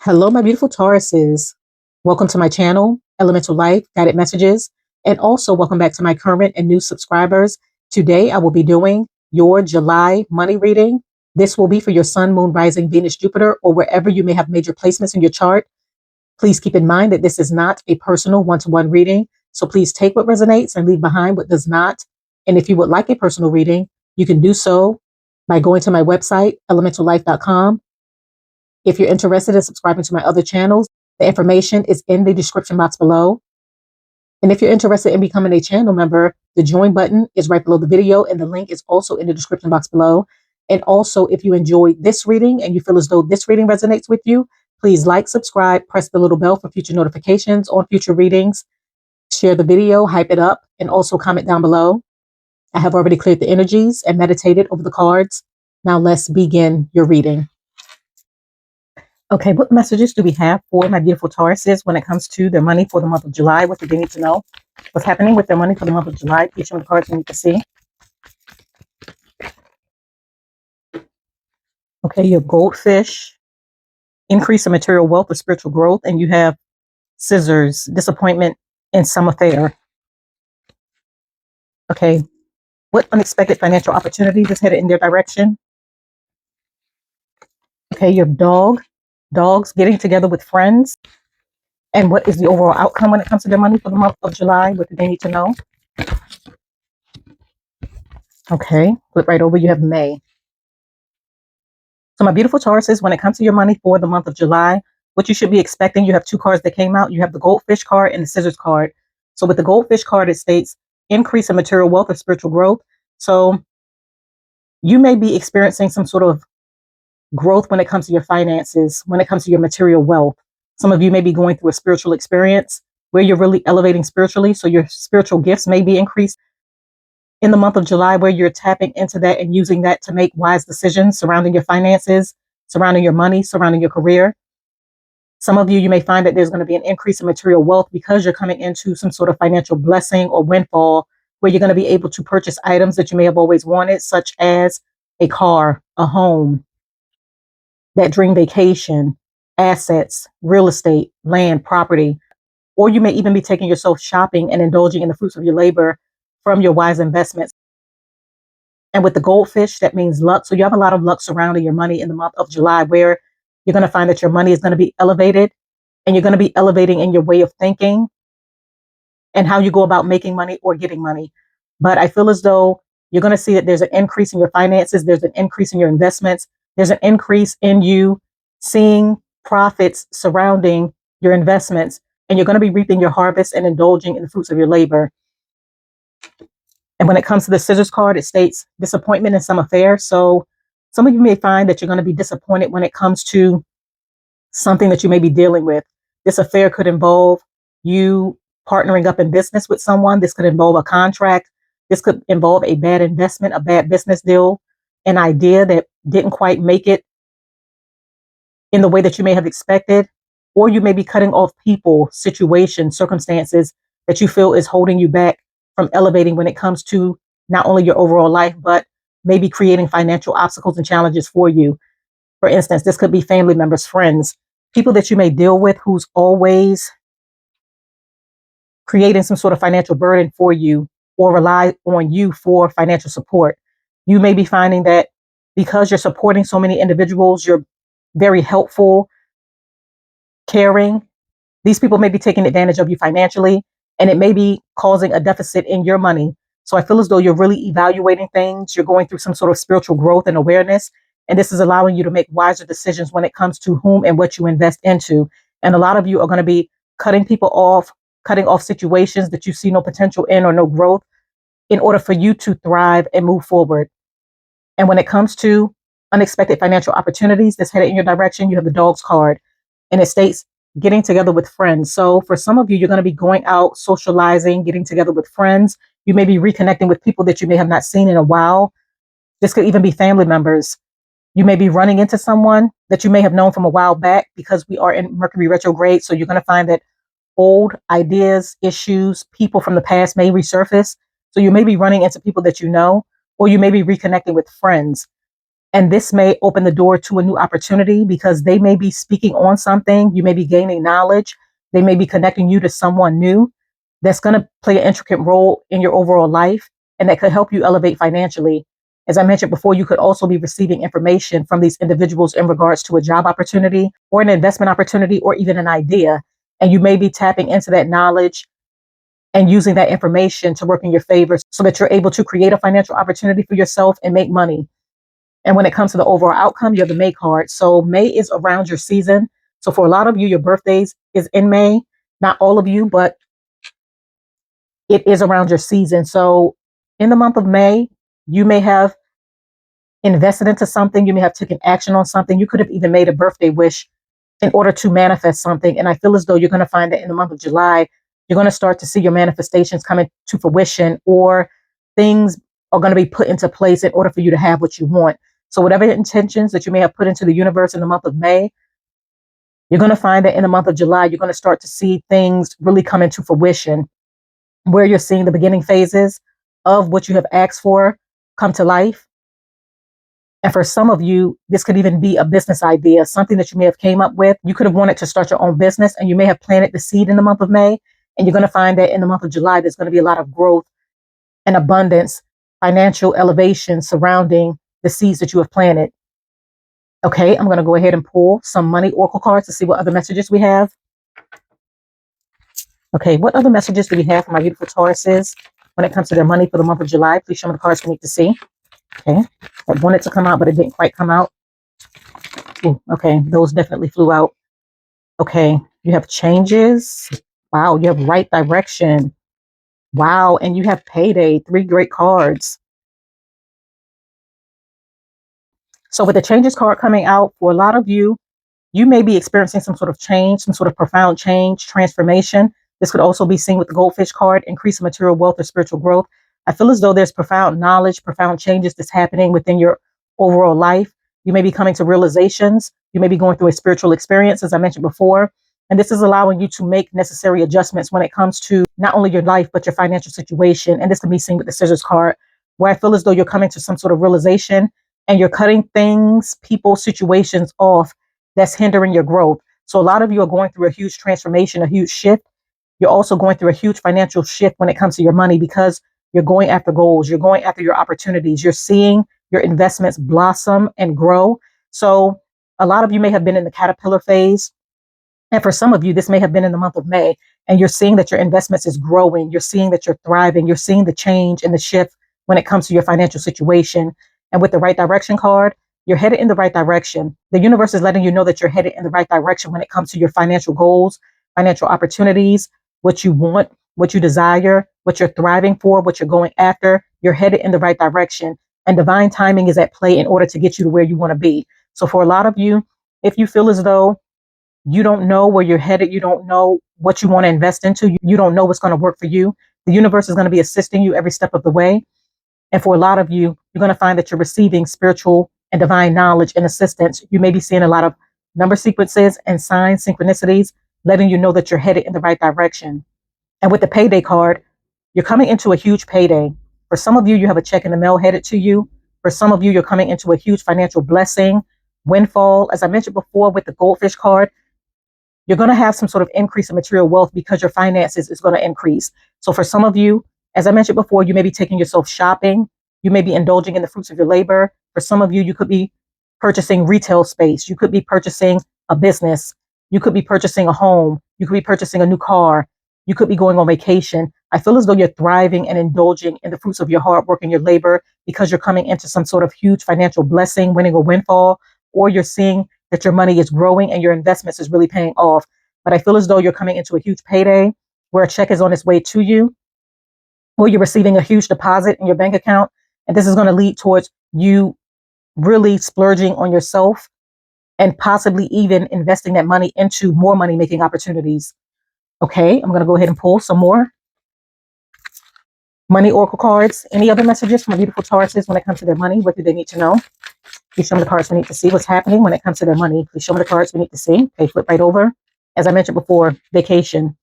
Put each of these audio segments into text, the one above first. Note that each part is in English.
Hello, my beautiful Tauruses. Welcome to my channel, Elemental Life Guided Messages, and also welcome back to my current and new subscribers. Today, I will be doing your July money reading. This will be for your Sun, Moon, Rising, Venus, Jupiter, or wherever you may have major placements in your chart. Please keep in mind that this is not a personal one-to-one reading, so please take what resonates and leave behind what does not. And if you would like a personal reading, you can do so by going to my website, elementallife.com. If you're interested in subscribing to my other channels, the information is in the description box below. And if you're interested in becoming a channel member, the join button is right below the video, and the link is also in the description box below. And also, if you enjoyed this reading and you feel as though this reading resonates with you, please like, subscribe, press the little bell for future notifications on future readings, share the video, hype it up, and also comment down below. I have already cleared the energies and meditated over the cards. Now let's begin your reading. Okay, what messages do we have for my beautiful Tauruses when it comes to their money for the month of July? What do they need to know? What's happening with their money for the month of July? Please show me the cards we need to see. Okay, you have goldfish, increase in material wealth or spiritual growth, and you have scissors, disappointment in some affair. Okay, what unexpected financial opportunities is headed in their direction? Okay, you have dogs getting together with friends. And what is the overall outcome when it comes to their money for the month of July? What do they need to know? Okay, flip right over. You have May. So my beautiful Tauruses, when it comes to your money for the month of July, what you should be expecting, you have two cards that came out. You have the goldfish card and the scissors card. So with the goldfish card, it states increase in material wealth or spiritual growth. So you may be experiencing some sort of growth when it comes to your finances, when it comes to your material wealth. Some of you may be going through a spiritual experience where you're really elevating spiritually. So your spiritual gifts may be increased in the month of July, where you're tapping into that and using that to make wise decisions surrounding your finances, surrounding your money, surrounding your career. Some of you, you may find that there's going to be an increase in material wealth because you're coming into some sort of financial blessing or windfall where you're going to be able to purchase items that you may have always wanted, such as a car, a home, that dream vacation, assets, real estate, land, property. Or you may even be taking yourself shopping and indulging in the fruits of your labor from your wise investments. And with the goldfish, that means luck. So you have a lot of luck surrounding your money in the month of July, where you're going to find that your money is going to be elevated, and you're going to be elevating in your way of thinking and how you go about making money or getting money. But I feel as though you're going to see that there's an increase in your finances. There's an increase in your investments. There's an increase in you seeing profits surrounding your investments, and you're going to be reaping your harvest and indulging in the fruits of your labor. And when it comes to the scissors card, it states disappointment in some affair. So some of you may find that you're going to be disappointed when it comes to something that you may be dealing with. This affair could involve you partnering up in business with someone. This could involve a contract. This could involve a bad investment, a bad business deal, an idea that didn't quite make it in the way that you may have expected. Or you may be cutting off people, situations, circumstances that you feel is holding you back from elevating when it comes to not only your overall life, but maybe creating financial obstacles and challenges for you. For instance, this could be family members, friends, people that you may deal with who's always creating some sort of financial burden for you or rely on you for financial support. You may be finding that because you're supporting so many individuals, you're very helpful, caring. These people may be taking advantage of you financially, and it may be causing a deficit in your money. So I feel as though you're really evaluating things. You're going through some sort of spiritual growth and awareness. And this is allowing you to make wiser decisions when it comes to whom and what you invest into. And a lot of you are going to be cutting people off, cutting off situations that you see no potential in or no growth in order for you to thrive and move forward. And when it comes to unexpected financial opportunities that's headed in your direction, you have the dogs card, and it states getting together with friends. So for some of you, you're going to be going out, socializing, getting together with friends. You may be reconnecting with people that you may have not seen in a while. This could even be family members. You may be running into someone that you may have known from a while back, because we are in Mercury retrograde. So you're going to find that old ideas, issues, people from the past may resurface. So you may be running into people that you know, or you may be reconnecting with friends. And this may open the door to a new opportunity because they may be speaking on something. You may be gaining knowledge. They may be connecting you to someone new that's going to play an intricate role in your overall life and that could help you elevate financially. As I mentioned before, you could also be receiving information from these individuals in regards to a job opportunity or an investment opportunity or even an idea. And you may be tapping into that knowledge and using that information to work in your favor so that you're able to create a financial opportunity for yourself and make money. And when it comes to the overall outcome, you have the May card. So May is around your season. So for a lot of you, your birthdays is in May. Not all of you, but it is around your season. So in the month of May, you may have invested into something. You may have taken action on something. You could have even made a birthday wish in order to manifest something. And I feel as though you're going to find that in the month of July, you're going to start to see your manifestations coming to fruition, or things are going to be put into place in order for you to have what you want. So whatever intentions that you may have put into the universe in the month of May, you're going to find that in the month of July, you're going to start to see things really come into fruition, where you're seeing the beginning phases of what you have asked for come to life. And for some of you, this could even be a business idea, something that you may have came up with. You could have wanted to start your own business, and you may have planted the seed in the month of May. And you're going to find that in the month of July, there's going to be a lot of growth and abundance, financial elevation surrounding the seeds that you have planted. Okay, I'm going to go ahead and pull some money oracle cards to see what other messages we have. Okay, what other messages do we have for my beautiful Tauruses when it comes to their money for the month of July? Please show me the cards we need to see. Okay, I wanted to come out, but it didn't quite come out. Ooh, okay, those definitely flew out. Okay, you have changes. Wow, you have right direction. Wow, and you have payday. 3 great cards. So with the changes card coming out, for a lot of you, you may be experiencing some sort of change, some sort of profound change, transformation. This could also be seen with the goldfish card, increase of material wealth or spiritual growth. I feel as though there's profound knowledge, profound changes that's happening within your overall life. You may be coming to realizations. You may be going through a spiritual experience, as I mentioned before. And this is allowing you to make necessary adjustments when it comes to not only your life, but your financial situation. And this can be seen with the scissors card, where I feel as though you're coming to some sort of realization and you're cutting things, people, situations off that's hindering your growth. So a lot of you are going through a huge transformation, a huge shift. You're also going through a huge financial shift when it comes to your money because you're going after goals. You're going after your opportunities. You're seeing your investments blossom and grow. So a lot of you may have been in the caterpillar phase. And for some of you, this may have been in the month of May, and you're seeing that your investments is growing. You're seeing that you're thriving. You're seeing the change and the shift when it comes to your financial situation. And with the right direction card, you're headed in the right direction. The universe is letting you know that you're headed in the right direction when it comes to your financial goals, financial opportunities, what you want, what you desire, what you're thriving for, what you're going after. You're headed in the right direction. And divine timing is at play in order to get you to where you want to be. So for a lot of you, if you feel as though you don't know where you're headed, you don't know what you want to invest into, you don't know what's going to work for you, the universe is going to be assisting you every step of the way. And for a lot of you, you're going to find that you're receiving spiritual and divine knowledge and assistance. You may be seeing a lot of number sequences and signs, synchronicities, letting you know that you're headed in the right direction. And with the payday card, you're coming into a huge payday. For some of you, you have a check in the mail headed to you. For some of you, you're coming into a huge financial blessing, windfall. As I mentioned before with the goldfish card, you're going to have some sort of increase in material wealth because your finances is going to increase. So for some of you, as I mentioned before, you may be taking yourself shopping. You may be indulging in the fruits of your labor. For some of you, you could be purchasing retail space. You could be purchasing a business. You could be purchasing a home. You could be purchasing a new car. You could be going on vacation. I feel as though you're thriving and indulging in the fruits of your hard work and your labor because you're coming into some sort of huge financial blessing, winning a windfall, or you're seeing that your money is growing and your investments is really paying off. But I feel as though you're coming into a huge payday where a check is on its way to you, or you're receiving a huge deposit in your bank account. And this is going to lead towards you really splurging on yourself and possibly even investing that money into more money making opportunities. Okay, I'm going to go ahead and pull some more money oracle cards. Any other messages from my beautiful Tauruses when it comes to their money? What do they need to know? Please show me the cards we need to see. What's happening when it comes to their money? Please show me the cards we need to see. Okay, flip right over. As I mentioned before, vacation.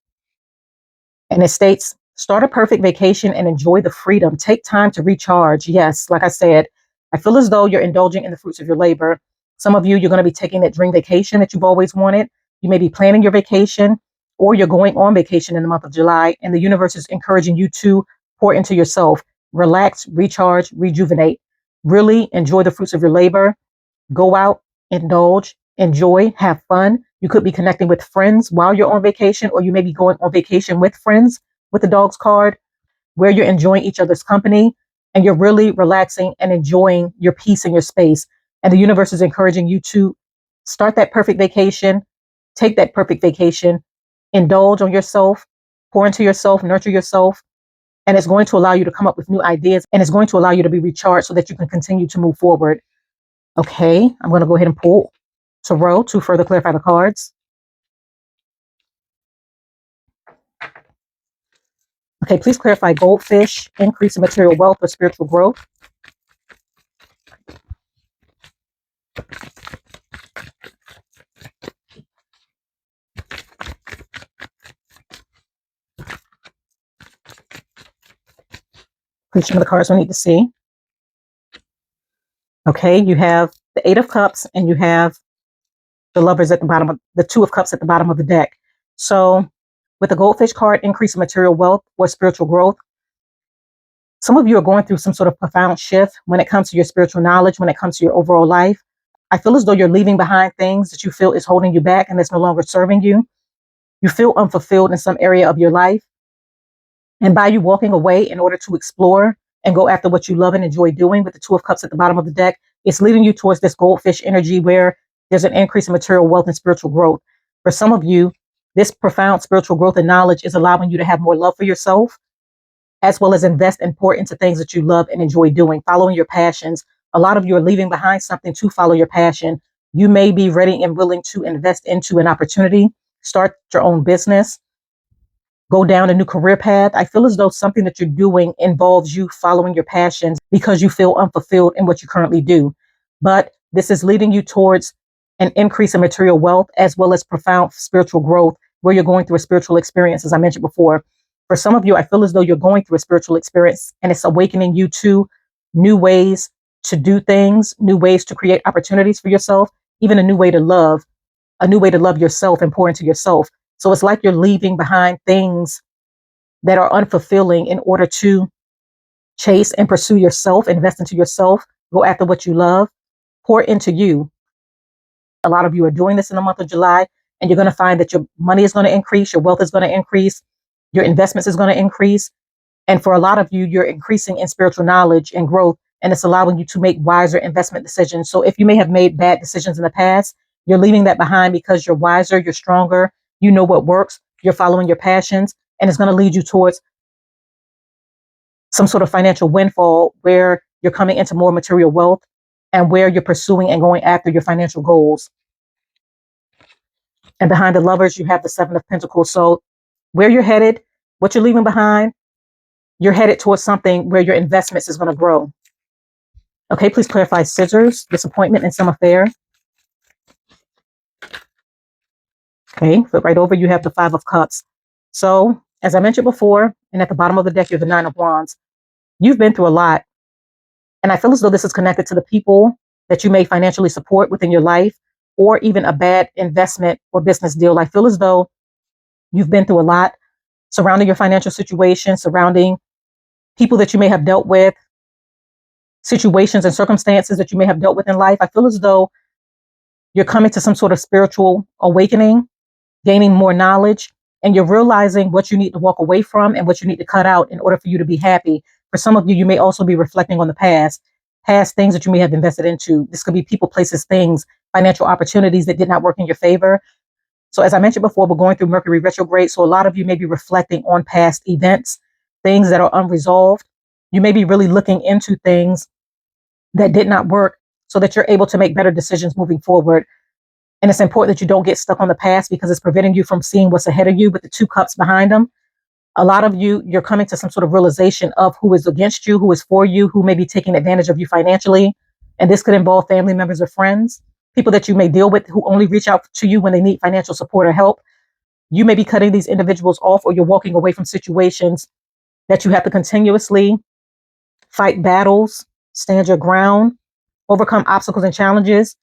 And it states, start a perfect vacation and enjoy the freedom. Take time to recharge. Yes, like I said, I feel as though you're indulging in the fruits of your labor. Some of you, you're going to be taking that dream vacation that you've always wanted. You may be planning your vacation, or you're going on vacation in the month of July, and the universe is encouraging you to pour into yourself, relax, recharge, rejuvenate, really enjoy the fruits of your labor. Go out, indulge, enjoy, have fun. You could be connecting with friends while you're on vacation, or you may be going on vacation with friends with the dogs card, where you're enjoying each other's company and you're really relaxing and enjoying your peace and your space. And the universe is encouraging you to start that perfect vacation, take that perfect vacation, indulge on yourself, pour into yourself, nurture yourself. And it's going to allow you to come up with new ideas, and it's going to allow you to be recharged so that you can continue to move forward. Okay, I'm going to go ahead and pull Tarot to further clarify the cards. Okay, please clarify goldfish, increase in material wealth or spiritual growth. Please show me the cards we need to see. Okay, you have the Eight of Cups and you have the Lovers at the bottom of the Two of Cups at the bottom of the deck. So with the goldfish card, increase in material wealth or spiritual growth, some of you are going through some sort of profound shift when it comes to your spiritual knowledge, when it comes to your overall life. I feel as though you're leaving behind things that you feel is holding you back and that's no longer serving you. You feel unfulfilled in some area of your life. And by you walking away in order to explore and go after what you love and enjoy doing with the Two of Cups at the bottom of the deck, it's leading you towards this goldfish energy where there's an increase in material wealth and spiritual growth. For some of you, this profound spiritual growth and knowledge is allowing you to have more love for yourself, as well as invest and pour into things that you love and enjoy doing, following your passions. A lot of you are leaving behind something to follow your passion. You may be ready and willing to invest into an opportunity, start your own business, go down a new career path. I feel as though something that you're doing involves you following your passions because you feel unfulfilled in what you currently do. But this is leading you towards an increase in material wealth as well as profound spiritual growth, where you're going through a spiritual experience, as I mentioned before. For some of you, I feel as though you're going through a spiritual experience and it's awakening you to new ways to do things, new ways to create opportunities for yourself, even a new way to love yourself and pour into yourself. So it's like you're leaving behind things that are unfulfilling in order to chase and pursue yourself, invest into yourself, go after what you love, pour into you. A lot of you are doing this in the month of July, and you're going to find that your money is going to increase, your wealth is going to increase, your investments is going to increase. And for a lot of you, you're increasing in spiritual knowledge and growth, and it's allowing you to make wiser investment decisions. So if you may have made bad decisions in the past, you're leaving that behind because you're wiser, you're stronger, you know what works, you're following your passions, and it's going to lead you towards some sort of financial windfall where you're coming into more material wealth and where you're pursuing and going after your financial goals. And behind the Lovers, you have the Seven of Pentacles. So where you're headed, what you're leaving behind, you're headed towards something where your investments is going to grow. Okay, please clarify Scissors, disappointment, and some affair. Okay, flip right over, you have the Five of Cups. So, as I mentioned before, and at the bottom of the deck, you have the Nine of Wands. You've been through a lot. And I feel as though this is connected to the people that you may financially support within your life, or even a bad investment or business deal. I feel as though you've been through a lot surrounding your financial situation, surrounding people that you may have dealt with, situations and circumstances that you may have dealt with in life. I feel as though you're coming to some sort of spiritual awakening, gaining more knowledge, and you're realizing what you need to walk away from and what you need to cut out in order for you to be happy. For some of you, you may also be reflecting on the past things that you may have invested into. This could be people, places, things, financial opportunities that did not work in your favor. So as I mentioned before, we're going through Mercury retrograde. So a lot of you may be reflecting on past events, things that are unresolved. You may be really looking into things that did not work so that you're able to make better decisions moving forward. And it's important that you don't get stuck on the past because it's preventing you from seeing what's ahead of you with the two cups behind them. A lot of you, you're coming to some sort of realization of who is against you, who is for you, who may be taking advantage of you financially. And this could involve family members or friends, people that you may deal with who only reach out to you when they need financial support or help. You may be cutting these individuals off, or you're walking away from situations that you have to continuously fight battles, stand your ground, overcome obstacles and challenges.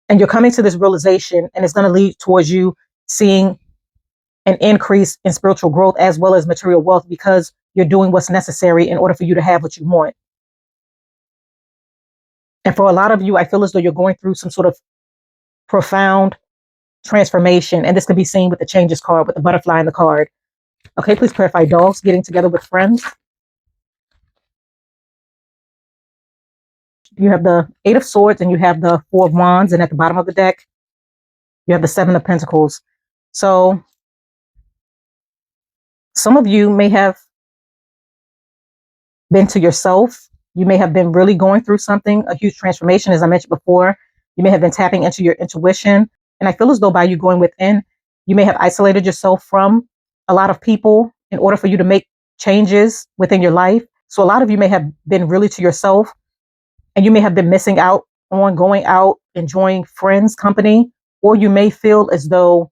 And you're coming to this realization, and it's going to lead towards you seeing an increase in spiritual growth as well as material wealth, because you're doing what's necessary in order for you to have what you want. And for a lot of you, I feel as though you're going through some sort of profound transformation. And this can be seen with the changes card, with the butterfly in the card. Okay, please clarify dogs getting together with friends. You have the Eight of Swords and you have the Four of Wands. And at the bottom of the deck, you have the Seven of Pentacles. So some of you may have been to yourself. You may have been really going through something, a huge transformation, as I mentioned before. You may have been tapping into your intuition. And I feel as though by you going within, you may have isolated yourself from a lot of people in order for you to make changes within your life. So a lot of you may have been really to yourself, and you may have been missing out on going out, enjoying friends' company, or you may feel as though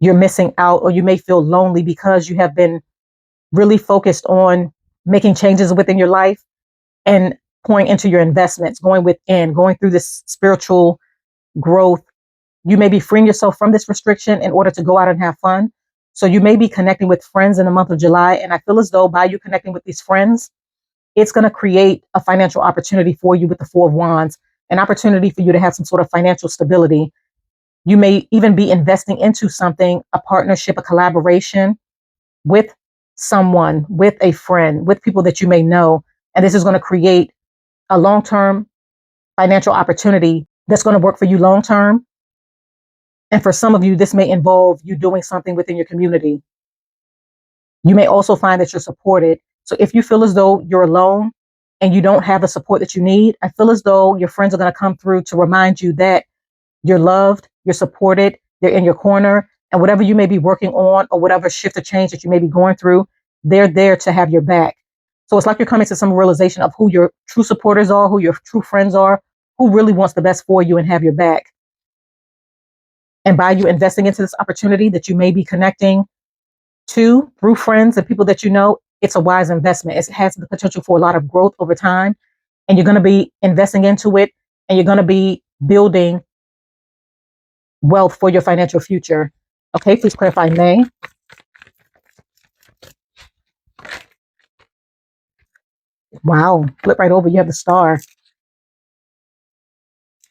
you're missing out, or you may feel lonely because you have been really focused on making changes within your life and pouring into your investments, going within, going through this spiritual growth. You may be freeing yourself from this restriction in order to go out and have fun. So you may be connecting with friends in the month of July. And I feel as though by you connecting with these friends, it's going to create a financial opportunity for you with the Four of Wands, an opportunity for you to have some sort of financial stability. You may even be investing into something, a partnership, a collaboration with someone, with a friend, with people that you may know. And this is going to create a long-term financial opportunity that's going to work for you long-term. And for some of you, this may involve you doing something within your community. You may also find that you're supported. So if you feel as though you're alone and you don't have the support that you need, I feel as though your friends are going to come through to remind you that you're loved, you're supported, they're in your corner, and whatever you may be working on or whatever shift or change that you may be going through, they're there to have your back. So it's like you're coming to some realization of who your true supporters are, who your true friends are, who really wants the best for you and have your back. And by you investing into this opportunity that you may be connecting to through friends and people that you know, it's a wise investment. It has the potential for a lot of growth over time. And you're going to be investing into it, and you're going to be building wealth for your financial future. Okay, please clarify May. Wow, flip right over. You have the Star.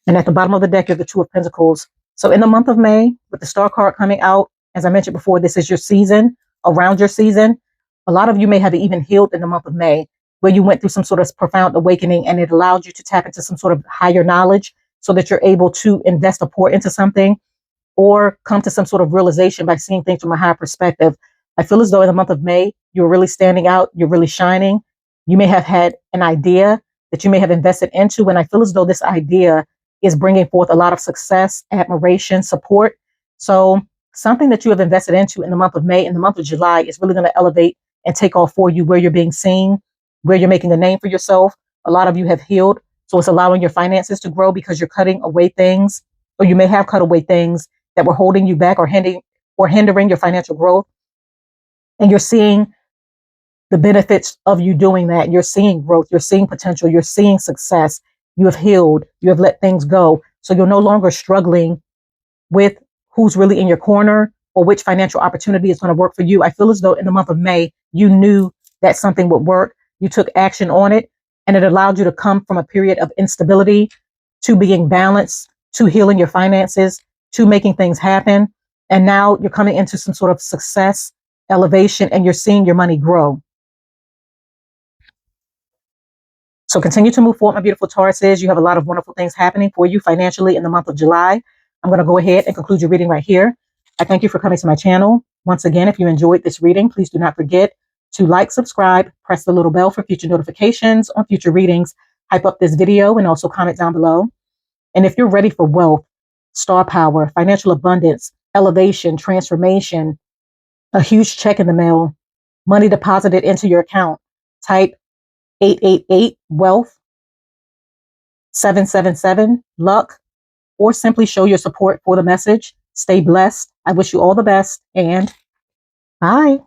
And at the bottom of the deck, you have the Two of Pentacles. So in the month of May, with the Star card coming out, as I mentioned before, this is your season, around your season. A lot of you may have even healed in the month of May, where you went through some sort of profound awakening, and it allowed you to tap into some sort of higher knowledge so that you're able to invest or pour into something, or come to some sort of realization by seeing things from a higher perspective. I feel as though in the month of May, you're really standing out. You're really shining. You may have had an idea that you may have invested into, and I feel as though this idea is bringing forth a lot of success, admiration, support. So something that you have invested into in the month of May, in the month of July, is really going to elevate and take off for you, where you're being seen, where you're making a name for yourself. A lot of you have healed. So it's allowing your finances to grow because you're cutting away things, or you may have cut away things that were holding you back or hindering your financial growth. And you're seeing the benefits of you doing that. You're seeing growth, you're seeing potential, you're seeing success. You have healed, you have let things go. So you're no longer struggling with who's really in your corner or which financial opportunity is going to work for you. I feel as though in the month of May, you knew that something would work. You took action on it, and it allowed you to come from a period of instability to being balanced, to healing your finances, to making things happen. And now you're coming into some sort of success, elevation, and you're seeing your money grow. So continue to move forward, my beautiful Tauruses. You have a lot of wonderful things happening for you financially in the month of July. I'm going to go ahead and conclude your reading right here. I thank you for coming to my channel. Once again, if you enjoyed this reading, please do not forget to like, subscribe, press the little bell for future notifications on future readings, hype up this video, and also comment down below. And if you're ready for wealth, star power, financial abundance, elevation, transformation, a huge check in the mail, money deposited into your account, type 888 wealth, 777 luck, or simply show your support for the message. Stay blessed. I wish you all the best, and bye.